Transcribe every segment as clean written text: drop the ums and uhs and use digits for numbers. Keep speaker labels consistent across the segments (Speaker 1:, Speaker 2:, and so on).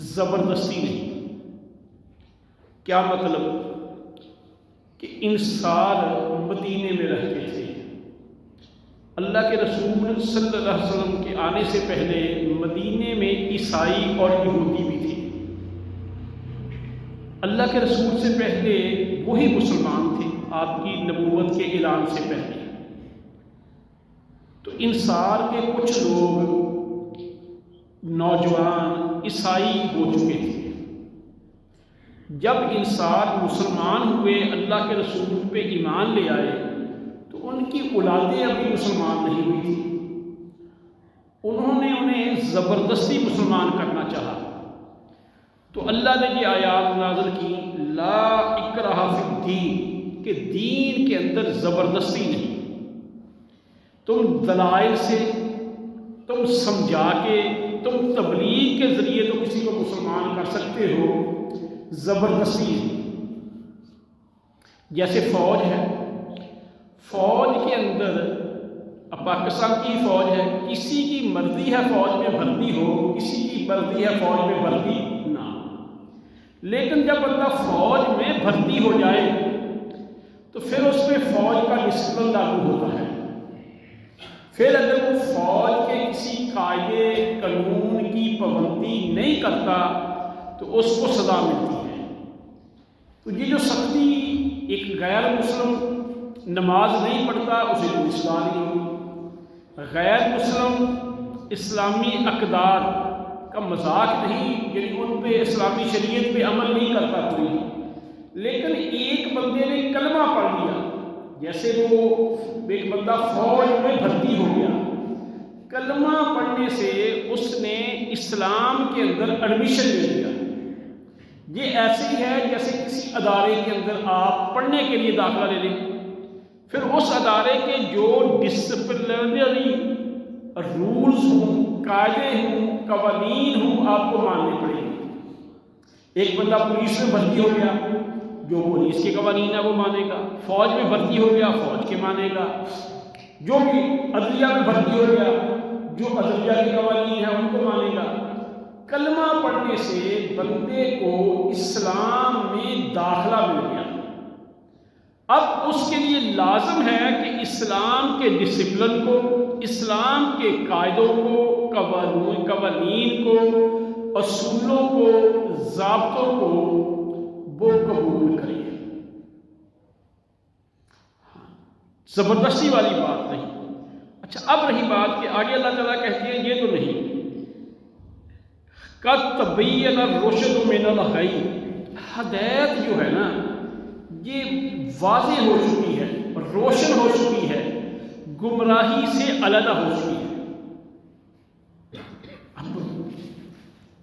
Speaker 1: زبردستی نہیں۔ کیا مطلب؟ کہ انصار مدینے میں رہتے تھے، اللہ کے رسول صلی اللہ علیہ وسلم کے آنے سے پہلے مدینے میں عیسائی اور یہودی بھی تھے۔ اللہ کے رسول سے پہلے وہی مسلمان تھے، آپ کی نبوت کے اعلان سے پہلے۔ تو انصار کے کچھ لوگ نوجوان عیسائی ہو چکے تھے۔ جب انصار مسلمان ہوئے، اللہ کے رسول پہ ایمان لے آئے، تو ان کی اولادیں ابھی مسلمان نہیں ہوئی تھی۔ انہوں نے انہیں زبردستی مسلمان کرنا چاہا، تو اللہ نے یہ آیات نازل کی، لا اکراہ فی الدین، کہ دین کے اندر زبردستی نہیں۔ تم دلائل سے، تم سمجھا کے، تم تبلیغ کے ذریعے تو کسی کو مسلمان کر سکتے ہو، زبردستی نہیں۔ جیسے فوج ہے، فوج کے اندر، اب پاکستان کی فوج ہے، کسی کی مرضی ہے فوج میں بھرتی ہو، کسی کی مرضی ہے فوج میں بھرتی نہ ہو۔ لیکن جب بندہ فوج میں بھرتی ہو جائے تو پھر اس پہ فوج کا ڈسپلن لاگو ہوتا ہے۔ پھر اگر وہ فوج کے کسی قاعدے قانون کی پابندی نہیں کرتا تو اس کو سزا ملتی ہے۔ تو یہ جو سختی، ایک غیر مسلم نماز نہیں پڑھتا اسے کوئی سزا نہیں ہوگی، غیر مسلم اسلامی اقدار کا مذاق نہیں، یعنی ان پہ اسلامی شریعت پہ عمل نہیں کرتا کوئی، لیکن ایک بندے نے کلمہ پڑھ لیا، جیسے وہ ایک بندہ فوج میں بھرتی ہو گیا، کلمہ پڑھنے سے اس نے اسلام کے اندر ایڈمیشن لے لیا۔ یہ ایسے ہی ہے جیسے کسی ادارے کے اندر آپ پڑھنے کے لیے داخلہ لے لیں، پھر اس ادارے کے جو ڈسپلنری رولز ہوں، قاعدے ہوں، قوانین ہوں، آپ کو ماننے پڑیں گے۔ ایک بندہ پولیس میں بھرتی ہو گیا، جو پولیس کے قوانین ہے وہ مانے گا، فوج میں بھرتی ہو گیا فوج کے مانے گا، جو بھی عدلیہ میں بھرتی ہو گیا جو عدلیہ کے قوانین ہیں ان کو مانے گا۔ کلمہ پڑھنے سے بندے کو اسلام میں داخلہ مل گیا۔ اب اس کے لیے لازم ہے کہ اسلام کے ڈسپلن کو، اسلام کے قاعدوں کو، قوانین کو، اصولوں کو، ضابطوں کو وہ قبول کرے۔ زبردستی والی بات نہیں۔ اچھا، اب رہی بات کہ آگے اللہ تعالیٰ کہتے ہیں یہ تو نہیں، قَدْ تَبَيَّنَ الرُّشْدُ مِنَ الْغَيِّ، ہدایت جو ہے نا یہ واضح ہو چکی ہے، روشن ہو چکی ہے، گمراہی سے علیحدہ ہو چکی ہے۔ اب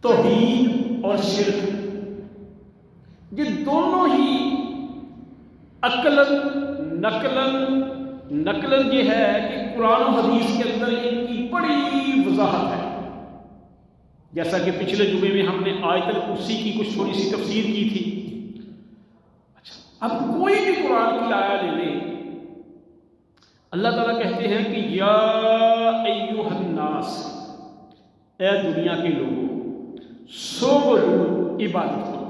Speaker 1: توحید اور شرک یہ دونوں ہی نقلن یہ ہے کہ قرآن و حدیث کے اندر ان کی بڑی وضاحت ہے۔ جیسا کہ پچھلے جمعے میں ہم نے آیت الکرسی کی کچھ تھوڑی سی تفسیر کی تھی۔ اچھا، اب کوئی بھی قرآن کی آیت لے لیں، اللہ تعالیٰ کہتے ہیں کہ یا ایھا الناس، اے دنیا کے لوگوں، سوگو عبادت کرو۔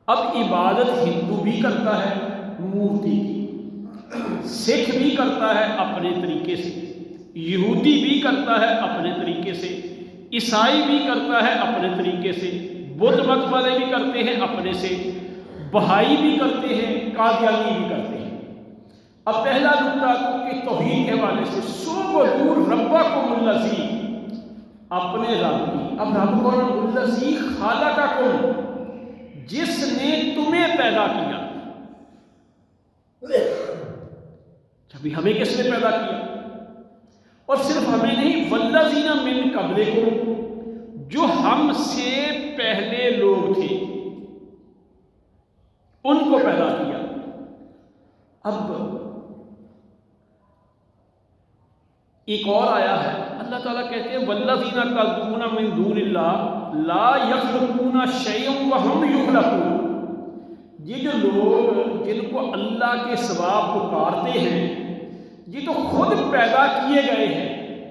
Speaker 1: اب عبادت ہندو بھی کرتا ہے مورتی کی، سکھ بھی کرتا ہے اپنے طریقے سے، یہودی بھی کرتا ہے اپنے طریقے سے، عیسائی بھی کرتا ہے اپنے طریقے سے، بدھ مت والے بھی کرتے ہیں اپنے سے، بہائی بھی کرتے ہیں، قادیانی بھی کرتے ہیں۔ اب پہلا نقطہ کہ توحید کے حوالے سے، سوگو ربکم الذی، اپنے رب کی۔ اب رب کون؟ الذی خلقکم، جس نے تمہیں پیدا کیا۔ ابھی ہمیں کس نے پیدا کیا؟ اور صرف ہمیں نہیں، والذین من قبلکم، جو ہم سے پہلے لوگ تھے ان کو پیدا کیا۔ اب ایک اور آیا ہے، اللہ تعالیٰ کہتے ہیں والذین تدعون من دون اللہ لا یخلقون شیئا وہم یخلقون، یہ جو لوگ جن کو اللہ کے سوا پکارتے ہیں یہ تو خود پیدا کیے گئے ہیں،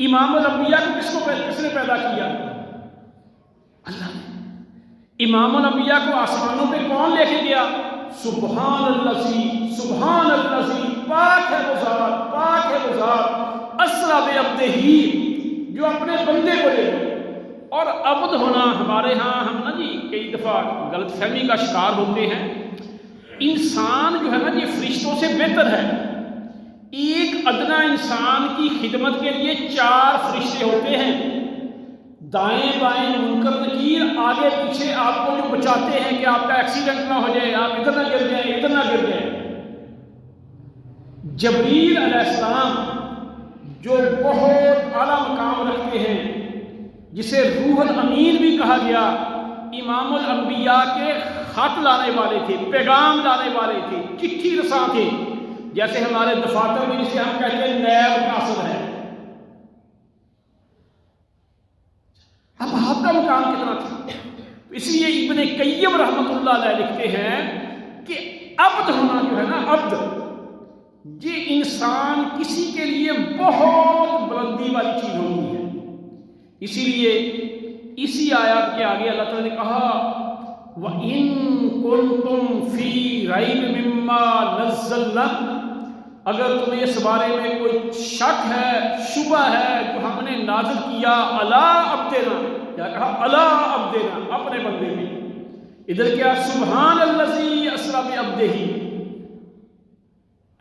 Speaker 1: امام الانبیاء کو کس نے پیدا کیا؟ اللہ نے۔ امام الانبیاء کو آسمانوں پہ کون لے کے گیا؟ سبحان الذی، پاک ہے وہ ذات اسریٰ بعبدہ، جو اپنے بندے کو لے گئے۔ اور عبد ہونا ہمارے ہاں، ہم نا جی کئی دفعہ غلط فہمی کا شکار ہوتے ہیں۔ انسان جو ہے نا یہ فرشتوں سے بہتر ہے۔ ایک ادنا انسان کی خدمت کے لیے 4 فرشتے ہوتے ہیں، دائیں بائیں منکر نکیر، آگے پیچھے آپ کو جو بچاتے ہیں کہ آپ کا ایکسیڈنٹ نہ ہو جائے، آپ ادھر نہ گر جائیں۔ جبریل علیہ السلام جو بہت اعلیٰ مقام رکھتے ہیں، جسے روح الامین بھی کہا گیا، امام الانبیاء کے خط لانے والے تھے، پیغام لانے والے تھے، چٹھی رساں تھے، جیسے ہمارے دفاتر میں جسے ہم کہتے ہیں نیب قاصد ہے۔ اب آپ کا مقام کتنا تھا؟ اس لیے ابن قیم رحمۃ اللہ علیہ لکھتے ہیں کہ عبد ہونا جو ہے نا، عبد، یہ انسان کسی کے لیے بہت بلندی والی چیز ہوتی ہے۔ اسی لیے اسی آیات کے آگے اللہ تعالیٰ نے کہا وَإِن كُنتُمْ فِي رَيْبٍ مِّمَّا نَزَّلْنَا، اگر تمہیں اس بارے میں کوئی شک ہے، شبہ ہے جو ہم نے نازل کیا عَلَىٰ عَبْدِنَا، کیا کہا؟ عَلَىٰ عَبْدِنَا، اپنے بندے میں۔ ادھر کیا؟ سبحان الذی اسریٰ بعبدہ،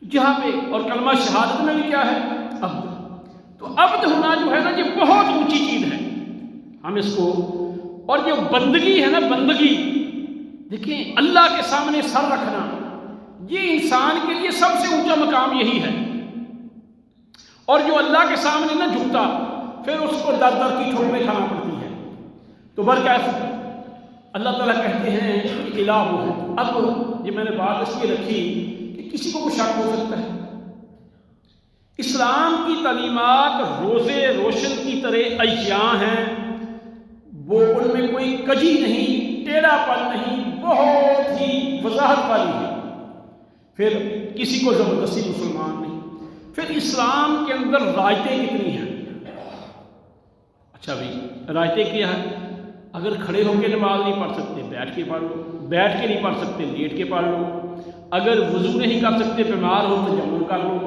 Speaker 1: جہاں پہ اور کلمہ شہادت میں بھی کیا ہے؟ عبد۔ تو عبد ہونا جو ہے نا یہ بہت اونچی چیز ہے، ہم اس کو، اور جو بندگی ہے نا، بندگی، دیکھیں اللہ کے سامنے سر رکھنا، یہ انسان کے لیے سب سے اونچا مقام یہی ہے۔ اور جو اللہ کے سامنے نہ جھکتا، پھر اس کو در در کی ٹھوکریں کھانا پڑتی ہے۔ تو برکیف اللہ تعالیٰ کہتے ہیں کہ الہ وہ ہے۔ اب یہ میں نے بات اس لیے رکھی کہ کسی کو شک ہو سکتا ہے۔ اسلام کی تعلیمات روزے روشن کی طرح عیاں ہیں، وہ ان میں کوئی کجی نہیں، ٹیڑھا پن نہیں، بہت ہی وضاحت والی ہے۔ پھر کسی کو زبردستی مسلمان نہیں۔ پھر اسلام کے اندر رایتیں کتنی ہیں؟ اچھا بھائی، رایتیں کیا ہے؟ اگر کھڑے ہو کے نماز نہیں پڑھ سکتے، بیٹھ کے پڑھ لو، بیٹھ کے نہیں پڑھ سکتے، لیٹ کے پڑھ لو، اگر وضو نہیں کر سکتے، بیمار ہو تو تیمم کر لو،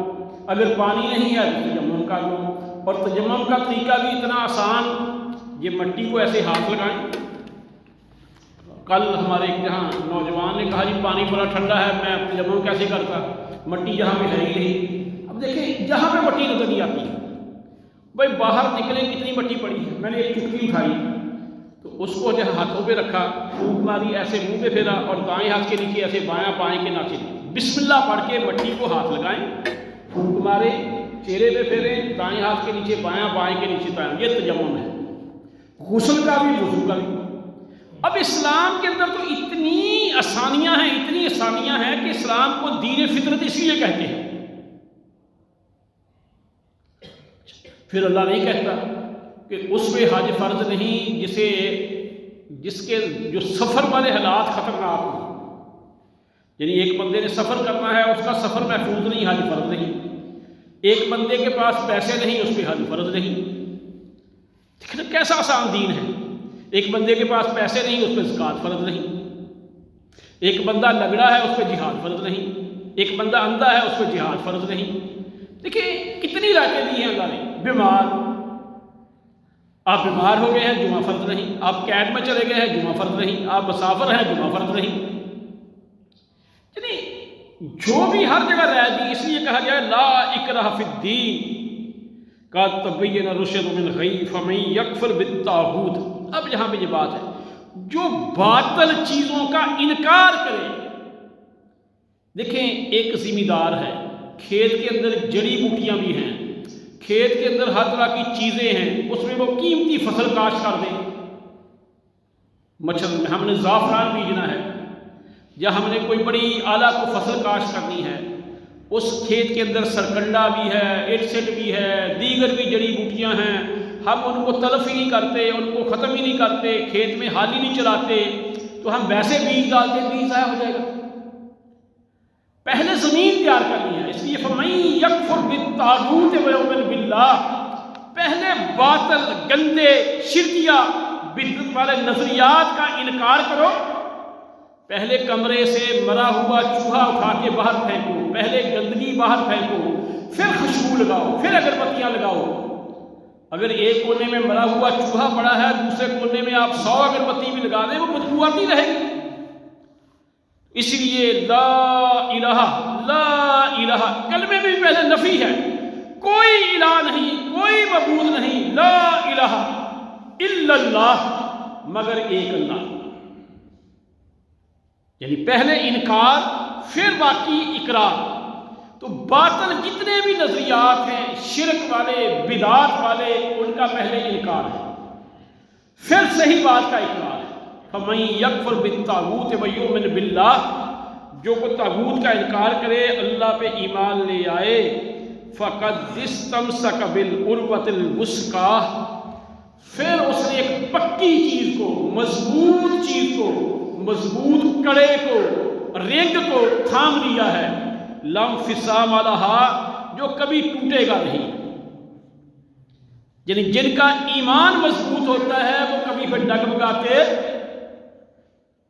Speaker 1: اگر پانی نہیں ہے تو تیمم کر لو۔ اور تیمم کا طریقہ بھی اتنا آسان، یہ مٹی کو ایسے ہاتھ لگائیں۔ کل ہمارے ایک جہاں نوجوان نے کہا جی پانی بڑا ٹھنڈا ہے، میں تیمم کیسے کرتا؟ مٹی جہاں پہ ہے ہی نہیں۔ اب دیکھیں جہاں پہ مٹی نظر نہیں آتی، بھائی باہر نکلیں کتنی مٹی پڑی ہے۔ میں نے ایک چٹکی اٹھائی تو اس کو جہاں ہاتھوں پہ رکھا، پھونک ماری، ایسے منہ پہ پھیرا، اور دائیں ہاتھ کے نیچے ایسے بایاں بائیں کے نیچے بسم اللہ پڑھ کے مٹی کو ہاتھ لگائیں، پھونک مارے، چہرے پہ پھیریں، دائیں ہاتھ کے نیچے بایاں بائیں کے نیچے دائیں۔ یہ تیمم ہے، غسل کا بھی، وضو کا بھی۔ اب اسلام کے اندر تو اتنی آسانیاں ہیں کہ اسلام کو دین فطرت اس لیے کہتے ہیں۔ پھر اللہ نہیں کہتا کہ اس پہ حج فرض نہیں جس کے جو سفر والے حالات خطرناک ہوں، یعنی ایک بندے نے سفر کرنا ہے، اس کا سفر محفوظ نہیں، حج فرض نہیں۔ ایک بندے کے پاس پیسے نہیں، اس پہ حج فرض نہیں۔ دیکھیں کیسا آسان دین ہے۔ ایک بندے کے پاس پیسے نہیں، اس پہ زکوٰۃ فرض نہیں۔ ایک بندہ لنگڑا ہے، اس پہ جہاد فرض نہیں۔ ایک بندہ اندھا ہے، اس پہ جہاد فرض نہیں۔ دیکھیں کتنی راتیں دی ہیں اللہ نے۔ بیمار، آپ بیمار ہو گئے ہیں، جمعہ فرض نہیں۔ آپ قید میں چلے گئے ہیں، جمعہ فرض نہیں۔ آپ مسافر ہیں، جمعہ فرض نہیں۔ یعنی جو بھی ہر جگہ رائے دی، اس لیے کہا گیا لا اکراہ فی الدین قد تبین الرشد من الغی فمن یکفر بالطاغوت۔ اب یہاں پہ یہ بات ہے، جو باطل چیزوں کا انکار کرے۔ دیکھیں ایک ذمہ دار ہے، کھیت کے اندر جڑی بوٹیاں بھی ہیں، کھیت کے اندر ہر طرح کی چیزیں ہیں، اس میں وہ قیمتی فصل کاشت کر دیں۔ مثلاً ہم نے زعفران بیجنا ہے، یا ہم نے کوئی بڑی اعلیٰ کو فصل کاشت کرنی ہے، اس کھیت کے اندر سرکنڈا بھی ہے، ایڈسٹ بھی ہے، دیگر بھی جڑی بوٹیاں ہیں، ہم ان کو تلف ہی نہیں کرتے، ان کو ختم ہی نہیں کرتے، کھیت میں ہل ہی نہیں چلاتے، تو ہم ویسے بیج ڈالتے، بیج ضائع ہو جائے گا۔ پہلے زمین تیار کرنی ہے، اس لیے فَمَن یَکْفُرْ بِالطَّاغُوتِ وَیُؤْمِنْ بِاللَّهِ، پہلے باطل گندے شرکیہ بدعت والے نظریات کا انکار کرو. پہلے کمرے سے مرا ہوا چوہا اٹھا کے باہر پھینکو، پہلے گندگی باہر پھینکو، پھر خوشبو لگاؤ، پھر اگربتیاں لگاؤ. اگر ایک کونے میں مرا ہوا چوہا پڑا ہے، دوسرے کونے میں آپ 100 اگربتی بھی لگا دیں، وہ بدبو آتی رہے گی. اس لیے لا الہ کلمے میں بھی پہلے نفی ہے. کوئی الہ نہیں، کوئی معبود نہیں. لا الہ الا اللہ، مگر ایک اللہ. یعنی پہلے انکار پھر باقی اقرار. تو باطل جتنے بھی نظریات ہیں، شرک والے، بدعات والے، ان کا پہلے انکار ہے، پھر صحیح بات کا اقرار ہے. فَمَن يَكْفُرْ بِالطَّاغُوتِ وَيُؤْمِنْ بِاللَّهِ، جو کوئی طاغوت کا انکار کرے، اللہ پہ ایمان لے آئے، فَقَدْ اسْتَمْسَكَ بِالْعُرْوَةِ الْوُثْقَىٰ، پھر اس نے ایک پکی چیز کو، مضبوط چیز کو، مضبوط کڑے کو، رنگ کو تھام لیا ہے. لا انفصام لہا، جو کبھی ٹوٹے گا نہیں. یعنی جن کا ایمان مضبوط ہوتا ہے وہ کبھی بھی ڈگمگاتے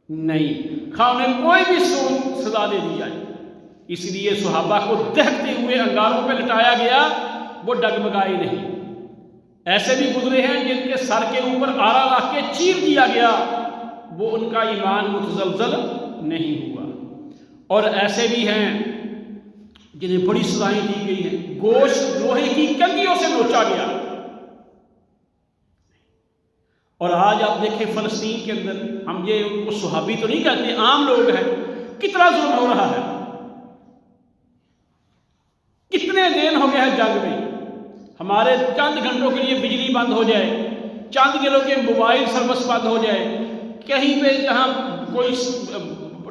Speaker 1: نہیں، خواہ انہیں کوئی بھی سزا دے دی جائے. اس لیے صحابہ کو دہتے ہوئے انگاروں پہ لٹایا گیا، وہ ڈگمگائے نہیں. ایسے بھی گزرے ہیں جن کے سر کے اوپر آرا رکھ کے چیر دیا گیا، وہ ان کا ایمان متزلزل نہیں ہوا. اور ایسے بھی ہیں جنہیں بڑی سزائیں دی گئی ہیں، گوشت لوہے کی کنگھیوں سے نوچا گیا. اور آج آپ دیکھیں فلسطین کے اندر، ہم یہ ان کو صحابی تو نہیں کہتے، عام لوگ ہیں، کتنا ظلم ہو رہا ہے. کتنے دن ہو گئے ہیں جنگ میں، ہمارے چند گھنٹوں کے لیے بجلی بند ہو جائے، چند دنوں کے موبائل سروس بند ہو جائے، کہیں پہ جہاں کوئی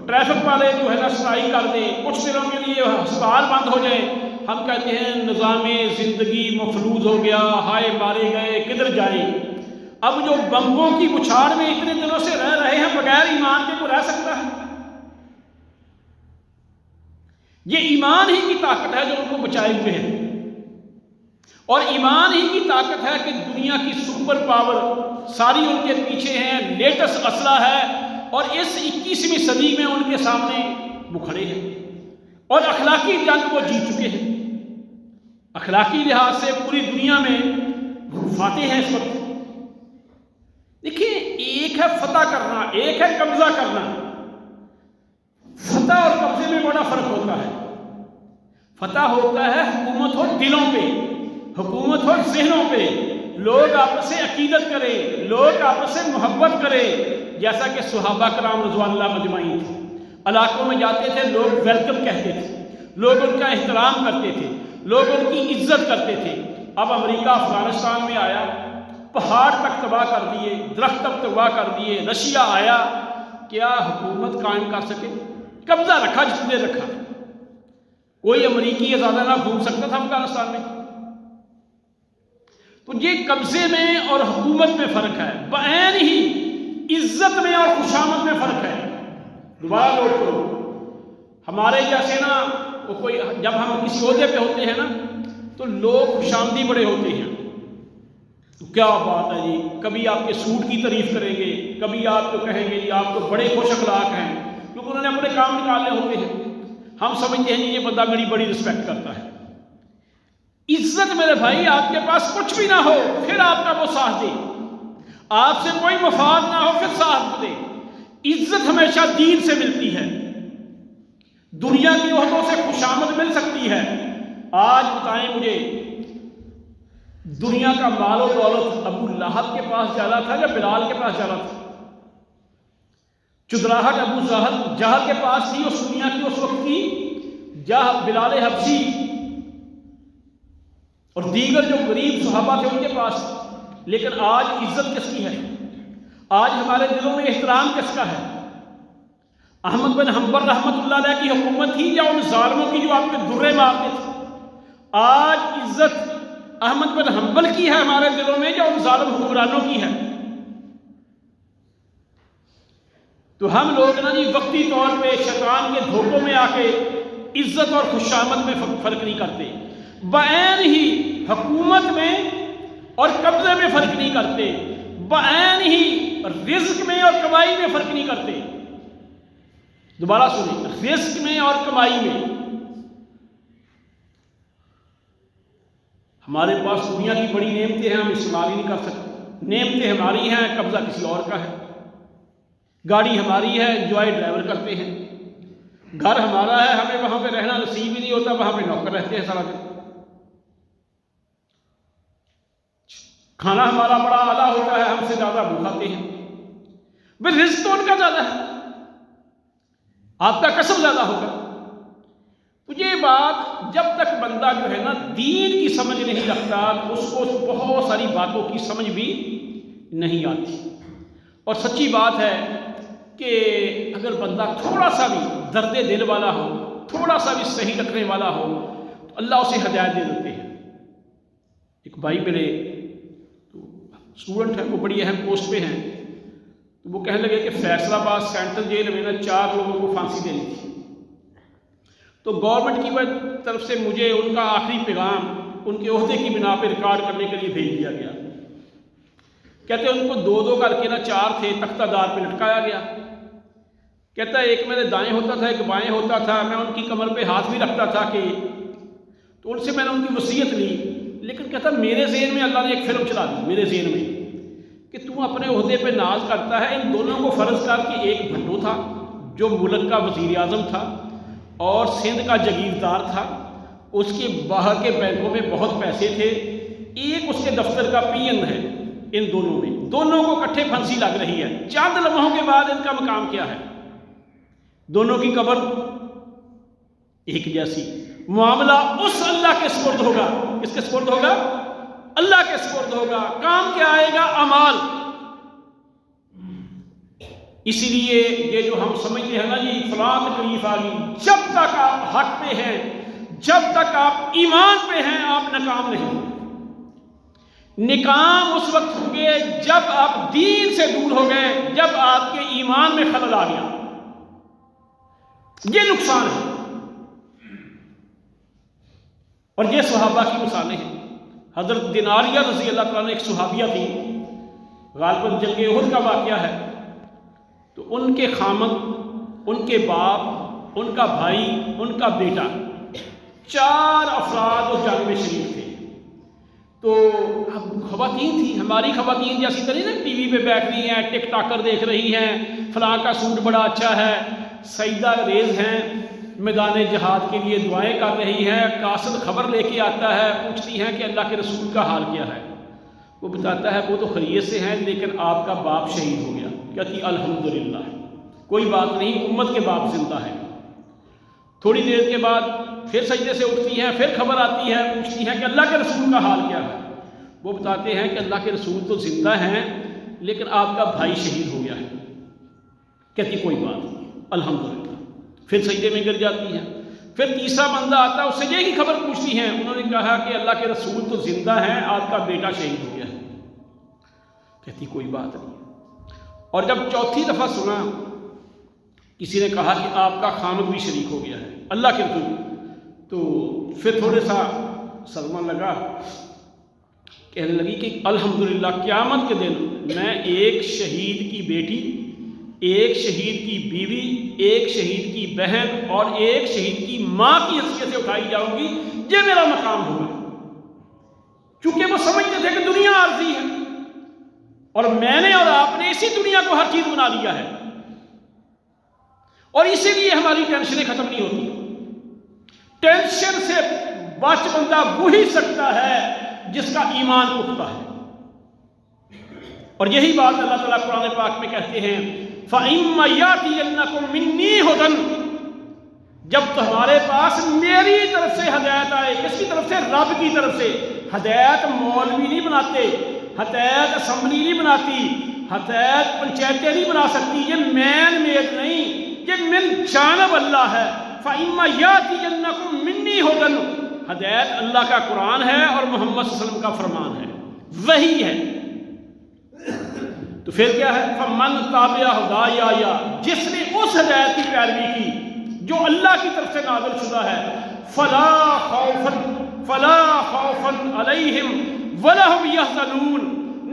Speaker 1: ٹریفک والے جو ہے نا سٹرائی کر دیں، کچھ دنوں کے لیے ہسپتال بند ہو جائے، ہم کہتے ہیں نظام زندگی مفلوج ہو گیا، ہائے مارے گئے، کدھر جائیں. اب جو بمبوں کی بچھاڑ میں اتنے دنوں سے رہ رہے ہیں، بغیر ایمان کے کوئی رہ سکتا ہے؟ یہ ایمان ہی کی طاقت ہے جو ان کو بچائے ہوئے ہے. اور ایمان ہی کی طاقت ہے کہ دنیا کی سپر پاور ساری ان کے پیچھے ہیں، لیٹسٹ اسلحہ ہے، اور اس 21ویں صدی میں ان کے سامنے وہ کھڑے ہیں. اور اخلاقی جنگ وہ جیت چکے ہیں. اخلاقی لحاظ سے پوری دنیا میں فاتح ہیں اس وقت. دیکھیں، ایک ہے فتح کرنا، ایک ہے قبضہ کرنا. فتح اور قبضے میں بڑا فرق ہوتا ہے. فتح ہوتا ہے حکومت ہو دلوں پہ، حکومت ہو ذہنوں پہ، لوگ آپس سے عقیدت کرے، لوگ آپس سے محبت کرے، جیسا کہ صحابہ کرام رضوان اللہ مجمعین تھے. علاقوں میں جاتے تھے، لوگ ویلکم کہتے تھے، لوگ ان کا احترام کرتے تھے، لوگ ان کی عزت کرتے تھے. اب امریکہ افغانستان میں آیا، پہاڑ تک تباہ کر دیے، درخت تک تباہ کر دیے. رشیا آیا، کیا حکومت قائم کر سکے؟ قبضہ رکھا جس نے رکھا. کوئی امریکی زیادہ نہ گھوم سکتا تھا افغانستان میں. تو یہ قبضے میں اور حکومت میں فرق ہے. بعین ہی عزت میں اور خوشامد میں فرق ہے. دوبارہ نوٹ کرو، ہمارے جیسے نا کوئی جب ہم کسی عہدے پہ ہوتے ہیں نا تو لوگ خوشامدی بڑے ہوتے ہیں. کیا بات ہے جی، کبھی آپ کے سوٹ کی تعریف کریں گے، کبھی آپ کو کہیں گے جی آپ تو بڑے خوش اخلاق ہیں، کیونکہ انہوں نے اپنے کام نکالنے ہوتے ہیں. ہم سمجھتے ہیں یہ بندہ میری بڑی رسپیکٹ کرتا ہے. عزت میرے بھائی، آپ کے پاس کچھ بھی نہ ہو پھر آپ کا وہ ساتھ دے، آپ سے کوئی مفاد نہ ہو پھر ساتھ دے. عزت ہمیشہ دین سے ملتی ہے. دنیا کی عہدوں سے خوشامد مل سکتی ہے. آج بتائیں مجھے، دنیا کا مال و دولت ابو لہب کے پاس جانا تھا یا بلال کے پاس جانا تھا؟ چدراہٹ ابو جہل کے پاس تھی اس دنیا کی اس وقت کی، بلال حبشی اور دیگر جو غریب صحابہ تھے ان کے پاس. لیکن آج عزت کس کی ہے؟ آج ہمارے دلوں میں احترام کس کا ہے؟ احمد بن حنبل رحمۃ اللہ علیہ کی حکومت تھی یا ان ظالموں کی جو آپ پہ درے مارتے تھے؟ آج عزت احمد بن حنبل کی ہے ہمارے دلوں میں یا ان ظالم حکمرانوں کی ہے؟ تو ہم لوگ نا جی وقتی طور پہ شیطان کے دھوکوں میں آ کے عزت اور خوشامد میں فرق نہیں کرتے. بعین ہی حکومت میں اور قبضے میں فرق نہیں کرتے، بعین ہی رزق میں اور کمائی میں فرق نہیں کرتے۔ دوبارہ سنیں، رزق میں اور کمائی میں۔ ہمارے پاس دنیا کی بڑی نعمتیں ہیں، ہم استعمال ہی نہیں کر سکتے۔ نعمتیں ہماری ہیں، قبضہ کسی اور کا ہے۔ گاڑی ہماری ہے، انجوائے ڈرائیور کرتے ہیں۔ گھر ہمارا ہے، ہمیں وہاں پہ رہنا نصیب ہی نہیں ہوتا، وہاں پہ نوکر رہتے ہیں سارا دن۔ کھانا ہمارا بڑا اعلیٰ ہوتا ہے، ہم سے زیادہ وہ کھاتے ہیں۔ بھئی رزق تو ان کا زیادہ ہے، آپ کا کسب زیادہ ہوگا۔ تو یہ بات جب تک بندہ جو ہے نا دین کی سمجھ نہیں رکھتا تو اس کو بہت ساری باتوں کی سمجھ بھی نہیں آتی۔ اور سچی بات ہے کہ اگر بندہ تھوڑا سا بھی درد دل والا ہو، تھوڑا سا بھی صحیح رکھنے والا ہو تو اللہ اسے ہدایت دے دیتے ہیں۔ ایک بھائی میرے اسٹوڈنٹ ہیں، وہ بڑی اہم پوسٹ پہ ہیں، تو وہ کہنے لگے کہ فیصل آباد سینٹرل جیل میں نا 4 لوگوں کو پھانسی دینی تھی، تو گورنمنٹ کی طرف سے مجھے ان کا آخری پیغام ان کے عہدے کی بنا پہ ریکارڈ کرنے کے لیے بھیج دیا گیا۔ کہتے ہیں ان کو 2 کر کے نا 4 تھے، تختہ دار پہ لٹکایا گیا۔ کہتا ہے ایک میرے دائیں ہوتا تھا، ایک بائیں ہوتا تھا، میں ان کی کمر پہ ہاتھ بھی رکھتا تھا کہ تو ان سے میں نے ان کی وصیت لی، لیکن کہتا میرے ذہن میں اللہ نے ایک فلم چلا دی میرے ذہن میں کہ تو اپنے عہدے پہ ناز کرتا ہے، ان دونوں کو فرض کر کہ ایک بھٹو تھا جو ملک کا وزیر اعظم تھا اور سندھ کا جاگیردار تھا، اس کے باہر کے بینکوں میں بہت پیسے تھے، ایک اس کے دفتر کا پی این ہے، ان دونوں میں دونوں کو اکٹھے پھانسی لگ رہی ہے۔ چند لمحوں کے بعد ان کا مقام کیا ہے؟ دونوں کی قبر ایک جیسی۔ معاملہ اس اللہ کے سپرد ہوگا۔ کس کے سپرد ہوگا؟ اللہ کے سپرد ہوگا۔ کام کیا آئے گا؟ اعمال۔ اسی لیے یہ جو ہم سمجھتے ہیں نا جی فلاں تکلیف آ گئی، جب تک آپ حق پہ ہیں، جب تک آپ ایمان پہ ہیں، آپ ناکام نہیں۔ ناکام اس وقت ہوں گے جب آپ دین سے دور ہو گئے، جب آپ کے ایمان میں خلل آ گیا، یہ نقصان ہے۔ اور یہ صحابہ کی مثالیں ہیں۔ حضرت دیناریہ رضی اللہ تعالیٰ نے ایک صحابیہ تھی، غالباً جنگ احد کا واقعہ ہے، تو ان کے خامد، ان کے باپ، ان کا بھائی، ان کا بیٹا، 4 افراد اس جنگ میں شریک تھے۔ تو اب خواتین تھیں، ہماری خواتین جیسی طرح نا ٹی وی پہ بیٹھ رہی ہیں، ٹک ٹاکر دیکھ رہی ہیں، فلاں کا سوٹ بڑا اچھا ہے، سجدہ ریز ہیں، میدان جہاد کے لیے دعائیں کر رہی ہیں، قاصد خبر لے کے آتا ہے، پوچھتی ہیں کہ اللہ کے رسول کا حال کیا ہے؟ وہ بتاتا ہے وہ تو خیریت سے ہیں، لیکن آپ کا باپ شہید ہو گیا۔ کہتی الحمدللہ، کوئی بات نہیں، امت کے باپ زندہ ہے۔ تھوڑی دیر کے بعد پھر سجدے سے اٹھتی ہیں، پھر خبر آتی ہے، پوچھتی ہیں کہ اللہ کے رسول کا حال کیا ہے؟ وہ بتاتے ہیں کہ اللہ کے رسول تو زندہ ہیں، لیکن آپ کا بھائی شہید ہو گیا ہے۔ کہتی کوئی بات نہیں، الحمدللہ۔ پھر سجدے میں گر جاتی ہیں۔ پھر تیسرا بندہ آتا ہے، اس سے یہی خبر پوچھتی ہیں، انہوں نے کہا کہ اللہ کے رسول تو زندہ ہیں، آپ کا بیٹا شہید ہو گیا ہے۔ کہتی کوئی بات نہیں۔ اور جب چوتھی دفعہ سنا، کسی نے کہا کہ آپ کا خامد بھی شریک ہو گیا ہے، اللہ کے رسول، تو پھر تھوڑے سا صدمہ لگا، کہنے لگی کہ الحمدللہ قیامت کے دن میں ایک شہید کی بیٹی، ایک شہید کی بیوی، ایک شہید کی بہن اور ایک شہید کی ماں کی حیثیت سے اٹھائی جاؤں گی، یہ میرا مقام ہوگا۔ چونکہ وہ سمجھتے تھے کہ دنیا عارضی ہے، اور میں نے اور آپ نے اسی دنیا کو ہر چیز بنا لیا ہے، اور اسی لیے ہماری ٹینشنیں ختم نہیں ہوتی۔ ٹینشن سے بچ بندہ وہی سکتا ہے جس کا ایمان پختہ ہے۔ اور یہی بات اللہ تعالیٰ قرآن پاک میں کہتے ہیں فَإِمَّا يَأْتِيَنَّكُم مِّنِّي هُدًى، جب تمہارے پاس میری طرف سے ہدایت آئے۔ کس کی طرف سے؟ رب کی طرف سے۔ ہدایت مولوی نہیں بناتے، ہدایت اسمبلی نہیں بناتی، ہدایت پنچایتیں نہیں بنا سکتی، یہ مین میڈ نہیں، یہ من جانب اللہ ہے۔ فَإِمَّا يَأْتِيَنَّكُم مِّنِّي هُدًى، ہدایت اللہ کا قرآن ہے اور محمد صلی اللہ علیہ وسلم کا فرمان ہے، وہی ہے۔ تو پھر کیا ہے؟ فَمَنْ تَابَعَ هُدَايَ، جس نے اس ہدایت کی پیروی کی جو اللہ کی طرف سے نازل شدہ ہے، فَلَا خَوْفٌ عَلَيْهِمْ وَلَا هُمْ يَحْزَنُونَ،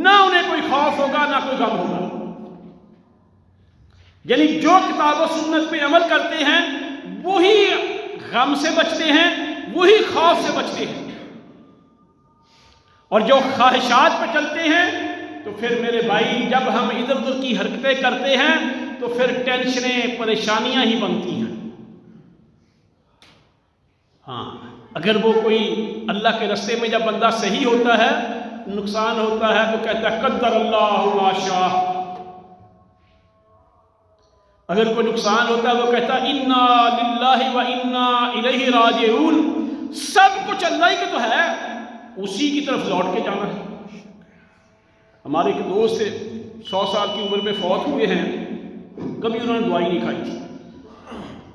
Speaker 1: نہ انہیں کوئی خوف ہوگا نہ کوئی غم ہوگا۔ یعنی جو کتاب و سنت پہ عمل کرتے ہیں وہی غم سے بچتے ہیں، وہی خوف سے بچتے ہیں، اور جو خواہشات پہ چلتے ہیں تو پھر میرے بھائی جب ہم ادھر ادھر کی حرکتیں کرتے ہیں تو پھر ٹینشنیں پریشانیاں ہی بنتی ہیں۔ ہاں اگر وہ کوئی اللہ کے راستے میں جب بندہ صحیح ہوتا ہے، نقصان ہوتا ہے، تو کہتا ہے قدر اللہ ما شاء۔ اگر کوئی نقصان ہوتا ہے وہ کہتا ہے انا للہ و انا الیہ راجعون، سب کچھ اللہ ہی کا تو ہے، اسی کی طرف لوٹ کے جانا ہے۔ ہمارے ایک دوست 100 سال کی عمر میں فوت ہوئے ہیں، کبھی انہوں نے دوائی نہیں کھائی تھی،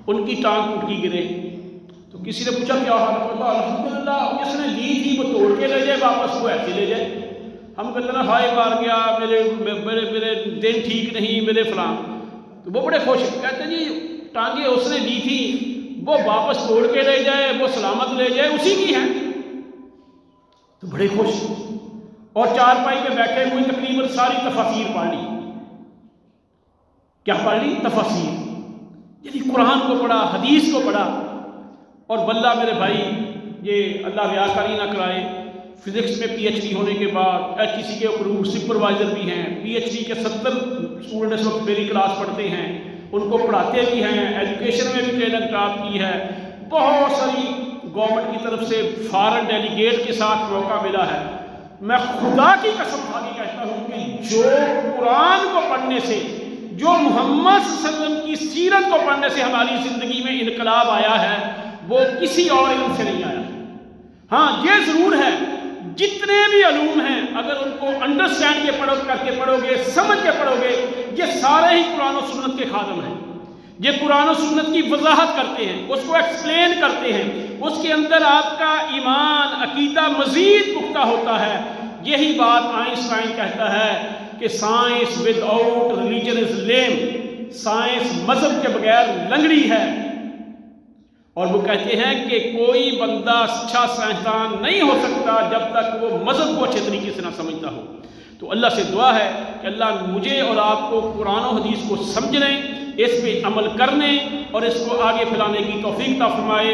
Speaker 1: ان کی ٹانگ ٹوٹ کی گرے تو کسی نے پوچھا کیا حال ہے؟ الحمدللہ جس نے لی تھی وہ توڑ کے لے جائے واپس، وہ ایسے لے جائے۔ ہم کہتے ہیں ہائے مار گیا، میرے دن ٹھیک نہیں، میرے فلاں، تو وہ بڑے خوش کہتے ہیں جی ٹانگیں اس نے دی تھی وہ واپس توڑ کے لے جائے، وہ سلامت لے جائے، اسی کی ہیں، تو بڑے خوش، اور چارپائی پہ بیٹھے ہوئے تقریباً ساری تفاسیر پڑھ لی۔ کیا پڑھ لی؟ تفاسیر، یعنی قرآن کو پڑھا، حدیث کو پڑھا، اور واللہ میرے بھائی یہ اللہ ریاکاری نہ کرائے، فزکس میں پی ایچ ڈی ہونے کے بعد HEC کے گروپ سپروائزر بھی ہیں، PhD کے 70 اسٹوڈنٹ اس وقت میری کلاس پڑھتے ہیں، ان کو پڑھاتے بھی ہیں، ایجوکیشن میں بھی ٹریننگ ٹاپ کی ہے، بہت ساری گورنمنٹ کی طرف سے فارن ڈیلیگیٹ کے ساتھ موقع ملا ہے۔ میں خدا کی قسم کھا کے کہتا ہوں کہ جو قرآن کو پڑھنے سے، جو محمد صلی اللہ علیہ وسلم کی سیرت کو پڑھنے سے ہماری زندگی میں انقلاب آیا ہے وہ کسی اور علم سے نہیں آیا۔ ہاں یہ ضرور ہے جتنے بھی علوم ہیں اگر ان کو انڈرسٹینڈ کر کے پڑھو گے، سمجھ کے پڑھو گے، یہ سارے ہی قرآن و سنت کے خادم ہیں، یہ قرآن و سنت کی وضاحت کرتے ہیں، اس کو ایکسپلین کرتے ہیں، اس کے اندر آپ کا ایمان عقیدہ مزید پختہ ہوتا ہے۔ یہی بات آئنسٹائن کہتا ہے کہ science without religion is lame, science مذہب کے بغیر لنگڑی ہے، اور وہ کہتے ہیں کہ کوئی بندہ اچھا سائنسدان نہیں ہو سکتا جب تک وہ مذہب کو اچھے طریقے سے نہ سمجھتا ہو۔ تو اللہ سے دعا ہے کہ اللہ مجھے اور آپ کو قرآن و حدیث کو سمجھنے، اس پہ عمل کرنے اور اس کو آگے پھیلانے کی توفیق عطا فرمائے۔